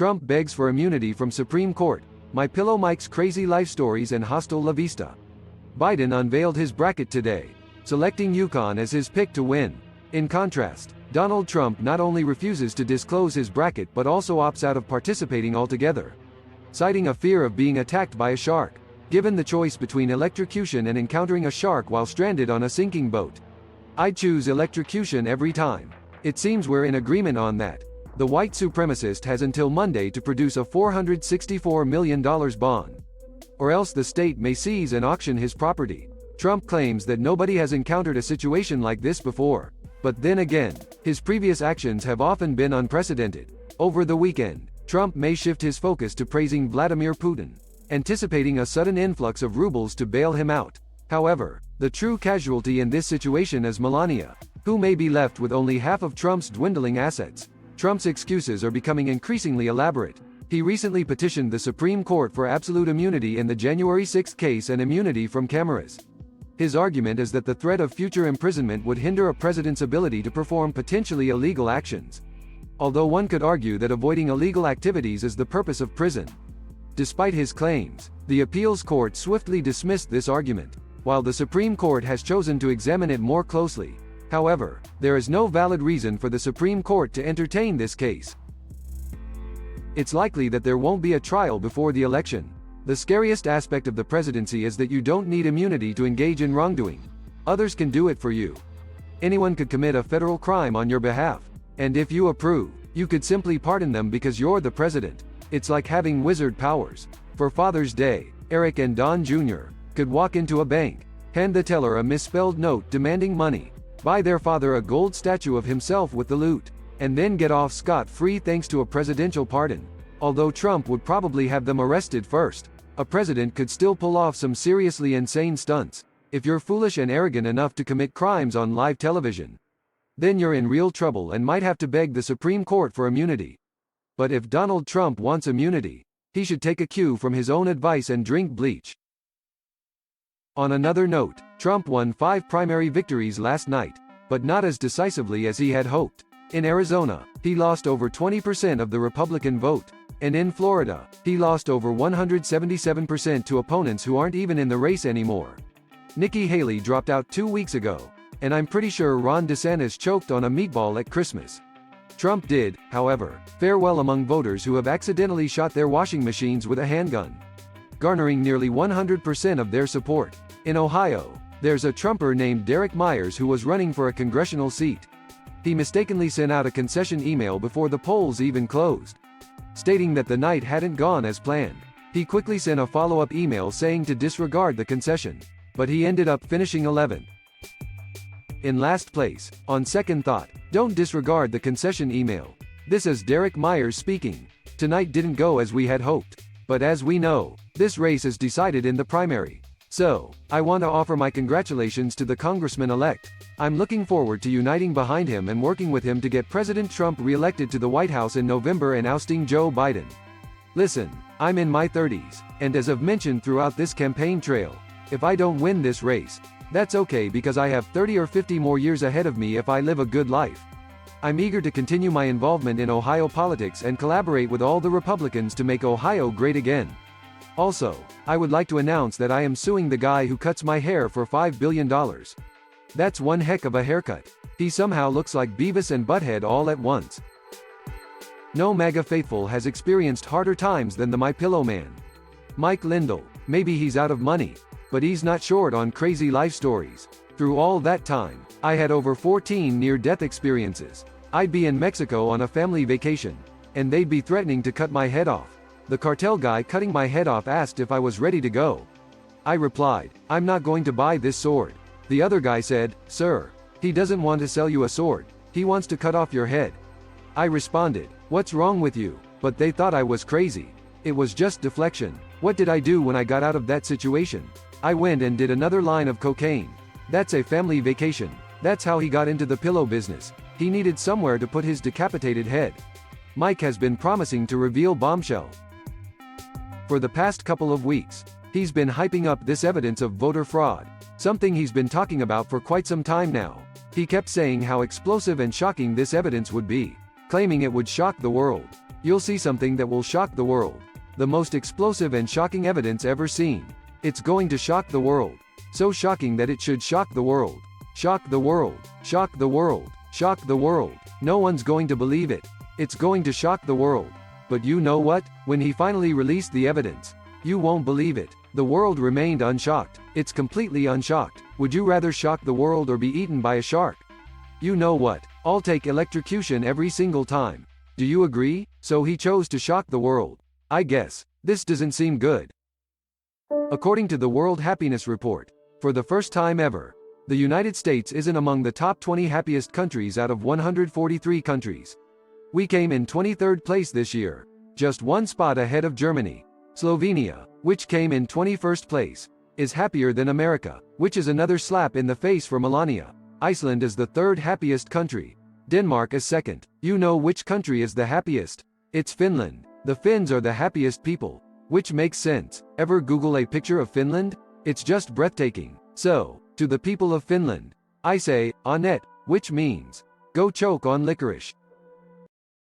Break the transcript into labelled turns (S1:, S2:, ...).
S1: Trump begs for immunity from Supreme Court. MyPillow Mike's crazy life stories and hostile La Vista. Biden unveiled his bracket today, selecting Yukon as his pick to win. In contrast, Donald Trump not only refuses to disclose his bracket but also opts out of participating altogether, citing a fear of being attacked by a shark. Given the choice between electrocution and encountering a shark while stranded on a sinking boat, I'd choose electrocution every time. It seems we're in agreement on that. The white supremacist has until Monday to produce a $464 million bond, or else the state may seize and auction his property. Trump claims that nobody has encountered a situation like this before. But then again, his previous actions have often been unprecedented. Over the weekend, Trump may shift his focus to praising Vladimir Putin, anticipating a sudden influx of rubles to bail him out. However, the true casualty in this situation is Melania, who may be left with only half of Trump's dwindling assets. Trump's excuses are becoming increasingly elaborate. He recently petitioned the Supreme Court for absolute immunity in the January 6 case and immunity from cameras. His argument is that the threat of future imprisonment would hinder a president's ability to perform potentially illegal actions. Although one could argue that avoiding illegal activities is the purpose of prison. Despite his claims, the appeals court swiftly dismissed this argument, while the Supreme Court has chosen to examine it more closely. However, there is no valid reason for the Supreme Court to entertain this case. It's likely that there won't be a trial before the election. The scariest aspect of the presidency is that you don't need immunity to engage in wrongdoing. Others can do it for you. Anyone could commit a federal crime on your behalf. And if you approve, you could simply pardon them because you're the president. It's like having wizard powers. For Father's Day, Eric and Don Jr. could walk into a bank, hand the teller a misspelled note demanding money, buy their father a gold statue of himself with the loot, and then get off scot-free thanks to a presidential pardon. Although Trump would probably have them arrested first, a president could still pull off some seriously insane stunts. If you're foolish and arrogant enough to commit crimes on live television, then you're in real trouble and might have to beg the Supreme Court for immunity. But if Donald Trump wants immunity, he should take a cue from his own advice and drink bleach. On another note, Trump won 5 primary victories last night, but not as decisively as he had hoped. In Arizona, he lost over 20% of the Republican vote, and in Florida, he lost over 177% to opponents who aren't even in the race anymore. Nikki Haley dropped out 2 weeks ago, and I'm pretty sure Ron DeSantis choked on a meatball at Christmas. Trump did, however, fare well among voters who have accidentally shot their washing machines with a handgun, garnering nearly 100% of their support. In Ohio, there's a Trumper named Derek Myers who was running for a congressional seat. He mistakenly sent out a concession email before the polls even closed, stating that the night hadn't gone as planned. He quickly sent a follow-up email saying to disregard the concession, but he ended up finishing 11th. In last place. On second thought, don't disregard the concession email. This is Derek Myers speaking. Tonight didn't go as we had hoped, but as we know, this race is decided in the primary. So, I want to offer my congratulations to the congressman-elect. I'm looking forward to uniting behind him and working with him to get President Trump re-elected to the White House in November and ousting Joe Biden. Listen, I'm in my 30s, and as I've mentioned throughout this campaign trail, if I don't win this race, that's okay because I have 30 or 50 more years ahead of me if I live a good life. I'm eager to continue my involvement in Ohio politics and collaborate with all the Republicans to make Ohio great again. Also, I would like to announce that I am suing the guy who cuts my hair for $5 billion. That's one heck of a haircut. He somehow looks like Beavis and Butthead all at once. No MAGA faithful has experienced harder times than the MyPillow man. Mike Lindell. Maybe he's out of money, but he's not short on crazy life stories. Through all that time, I had over 14 near-death experiences. I'd be in Mexico on a family vacation, and they'd be threatening to cut my head off. The cartel guy cutting my head off asked if I was ready to go. I replied, "I'm not going to buy this sword." The other guy said, "Sir, he doesn't want to sell you a sword, he wants to cut off your head." I responded, "What's wrong with you?" But they thought I was crazy. It was just deflection. What did I do when I got out of that situation? I went and did another line of cocaine. That's a family vacation. That's how he got into the pillow business. He needed somewhere to put his decapitated head. Mike has been promising to reveal bombshell. For the past couple of weeks, he's been hyping up this evidence of voter fraud, something he's been talking about for quite some time now. He kept saying how explosive and shocking this evidence would be, claiming it would shock the world. You'll see something that will shock the world. The most explosive and shocking evidence ever seen. It's going to shock the world. So shocking that it should shock the world. Shock the world. Shock the world. Shock the world. No one's going to believe it. It's going to shock the world. But you know what? When he finally released the evidence, you won't believe it. The world remained unshocked. It's completely unshocked. Would you rather shock the world or be eaten by a shark? You know what? I'll take electrocution every single time. Do you agree? So he chose to shock the world. I guess. This doesn't seem good. According to the World Happiness Report, for the first time ever, the United States isn't among the top 20 happiest countries out of 143 countries. We came in 23rd place this year, just one spot ahead of Germany. Slovenia, which came in 21st place, is happier than America, which is another slap in the face for Melania. Iceland is the third happiest country. Denmark is second. You know which country is the happiest? It's Finland. The Finns are the happiest people, which makes sense. Ever Google a picture of Finland? It's just breathtaking. So, to the people of Finland, I say, Annette, which means, go choke on licorice.